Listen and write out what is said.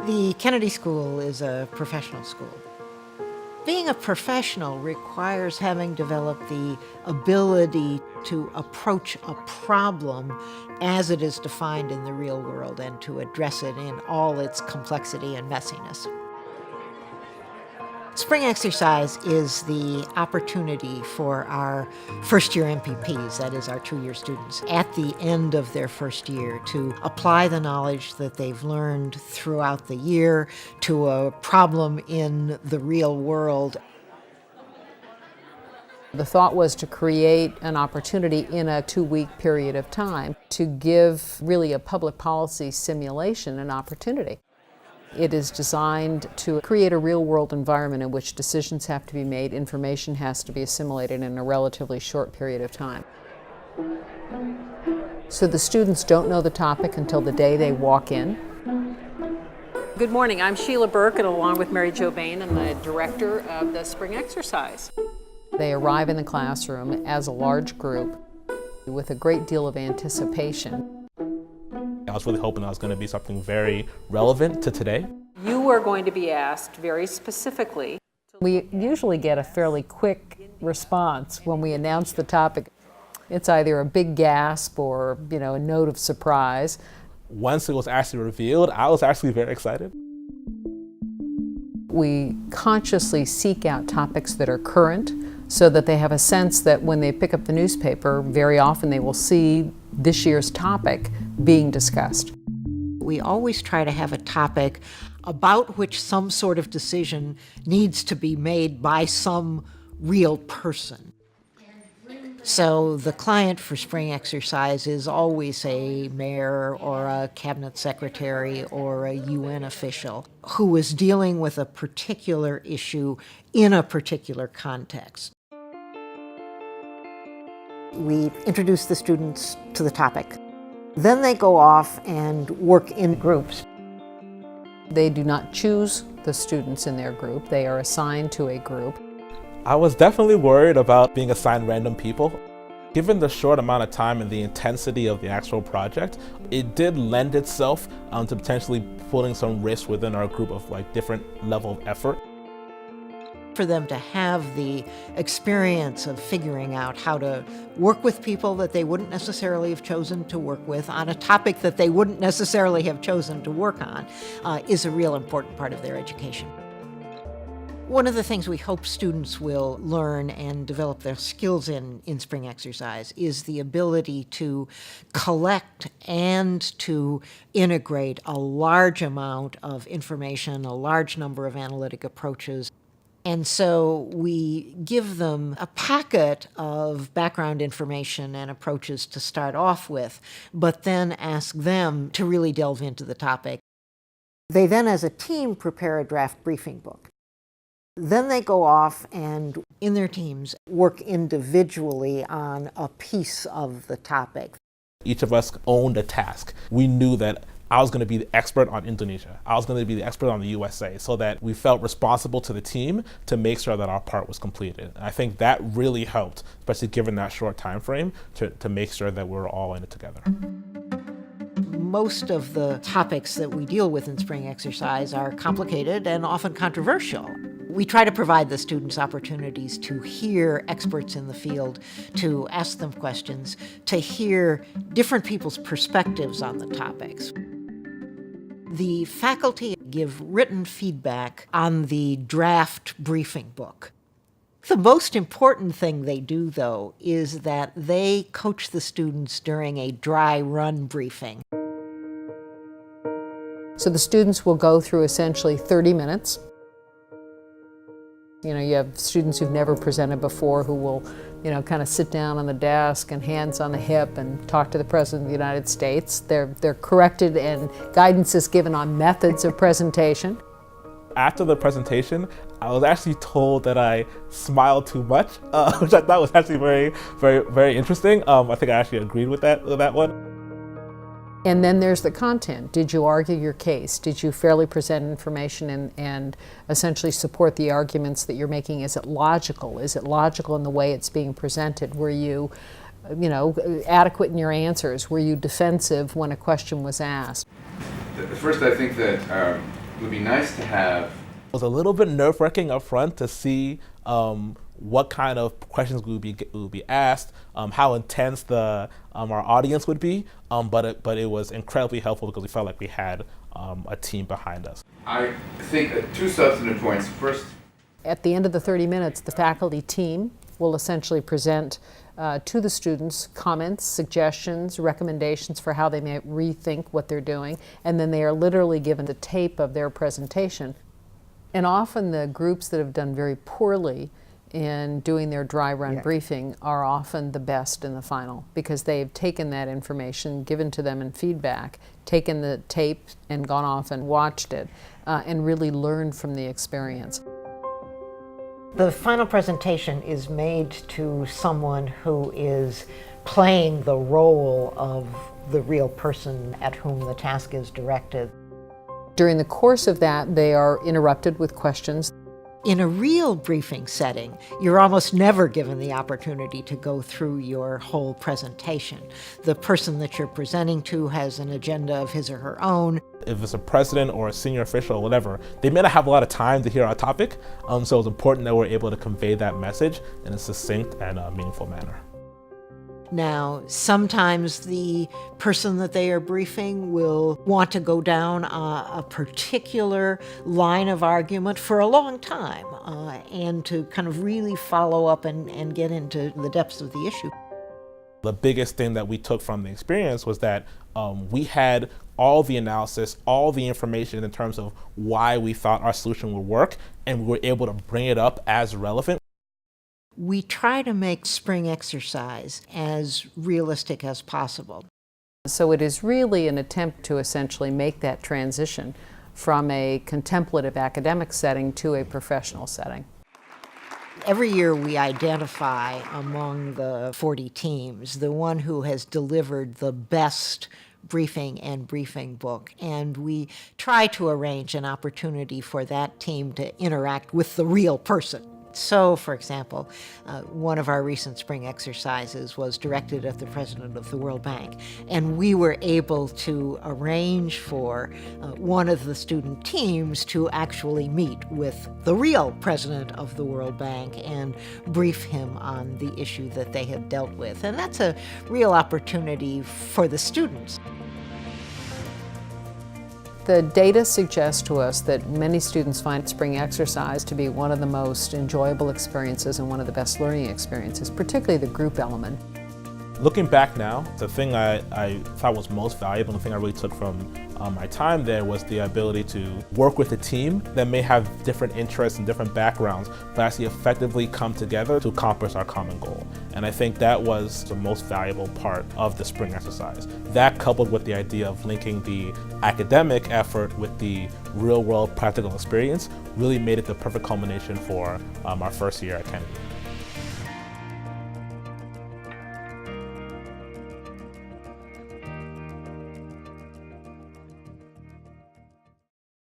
The Kennedy School is a professional school. Being a professional requires having developed the ability to approach a problem as it is defined in the real world and to address it in all its complexity and messiness. Spring exercise is the opportunity for our first-year MPPs, that is our 2-year students, at the end of their first year to apply the knowledge that they've learned throughout the year to a problem in the real world. The thought was to create an opportunity in a 2-week period of time to give really a public policy simulation an opportunity. It is designed to create a real-world environment in which decisions have to be made, information has to be assimilated in a relatively short period of time. So the students don't know the topic until the day they walk in. Good morning, I'm Sheila Burke, and along with Mary Jo Bain, I'm the director of the Spring Exercise. They arrive in the classroom as a large group with a great deal of anticipation. I was really hoping that was going to be something very relevant to today. You are going to be asked very specifically. We usually get a fairly quick response when we announce the topic. It's either a big gasp or, a note of surprise. Once it was actually revealed, I was actually very excited. We consciously seek out topics that are current so that they have a sense that when they pick up the newspaper, very often they will see this year's topic being discussed. We always try to have a topic about which some sort of decision needs to be made by some real person. So the client for spring exercise is always a mayor or a cabinet secretary or a UN official who is dealing with a particular issue in a particular context. We introduce the students to the topic. Then they go off and work in groups. They do not choose the students in their group. They are assigned to a group. I was definitely worried about being assigned random people. Given the short amount of time and the intensity of the actual project, it did lend itself to potentially putting some risk within our group of different level of effort. For them to have the experience of figuring out how to work with people that they wouldn't necessarily have chosen to work with on a topic that they wouldn't necessarily have chosen to work on is a real important part of their education. One of the things we hope students will learn and develop their skills in spring exercise is the ability to collect and to integrate a large amount of information, a large number of analytic approaches. And so we give them a packet of background information and approaches to start off with, but then ask them to really delve into the topic. They then, as a team, prepare a draft briefing book. Then they go off and, in their teams, work individually on a piece of the topic. Each of us owned a task. We knew that I was going to be the expert on Indonesia. I was going to be the expert on the USA, so that we felt responsible to the team to make sure that our part was completed. And I think that really helped, especially given that short time frame, to make sure that we're all in it together. Most of the topics that we deal with in spring exercise are complicated and often controversial. We try to provide the students opportunities to hear experts in the field, to ask them questions, to hear different people's perspectives on the topics. The faculty give written feedback on the draft briefing book. The most important thing they do, though, is that they coach the students during a dry run briefing. So the students will go through essentially 30 minutes. You have students who've never presented before who will, kind of sit down on the desk and hands on the hip and talk to the President of the United States. They're corrected and guidance is given on methods of presentation. After the presentation, I was actually told that I smiled too much, which I thought was actually very, very, very interesting. I think I actually agreed with that one. And then there's the content. Did you argue your case? Did you fairly present information and essentially support the arguments that you're making? Is it logical? Is it logical in the way it's being presented? Were you, adequate in your answers? Were you defensive when a question was asked? First, I think that would be nice to have. It was a little bit nerve-wracking up front to see what kind of questions would be asked, how intense our audience would be, but it was incredibly helpful because we felt like we had a team behind us. I think two substantive points. First, at the end of the 30 minutes, the faculty team will essentially present to the students comments, suggestions, recommendations for how they may rethink what they're doing, and then they are literally given the tape of their presentation. And often the groups that have done very poorly in doing their dry run briefing are often the best in the final because they've taken that information given to them in feedback, taken the tape and gone off and watched it, and really learned from the experience. The final presentation is made to someone who is playing the role of the real person at whom the task is directed. During the course of that, they are interrupted with questions. In a real briefing setting, you're almost never given the opportunity to go through your whole presentation. The person that you're presenting to has an agenda of his or her own. If it's a president or a senior official or whatever, they may not have a lot of time to hear our topic, so it's important that we're able to convey that message in a succinct and meaningful manner. Now, sometimes the person that they are briefing will want to go down a particular line of argument for a long time and to kind of really follow up and get into the depths of the issue. The biggest thing that we took from the experience was that we had all the analysis, all the information in terms of why we thought our solution would work, and we were able to bring it up as relevant. We try to make spring exercise as realistic as possible. So it is really an attempt to essentially make that transition from a contemplative academic setting to a professional setting. Every year we identify among the 40 teams the one who has delivered the best briefing and briefing book, and we try to arrange an opportunity for that team to interact with the real person. So, for example, one of our recent spring exercises was directed at the president of the World Bank, and we were able to arrange for one of the student teams to actually meet with the real president of the World Bank and brief him on the issue that they had dealt with. And that's a real opportunity for the students. The data suggests to us that many students find spring exercise to be one of the most enjoyable experiences and one of the best learning experiences, particularly the group element. Looking back now, the thing I thought was most valuable, and the thing I really took from my time there was the ability to work with a team that may have different interests and different backgrounds, but actually effectively come together to accomplish our common goal. And I think that was the most valuable part of the spring exercise. That, coupled with the idea of linking the academic effort with the real-world practical experience, really made it the perfect culmination for our first year at Kennedy.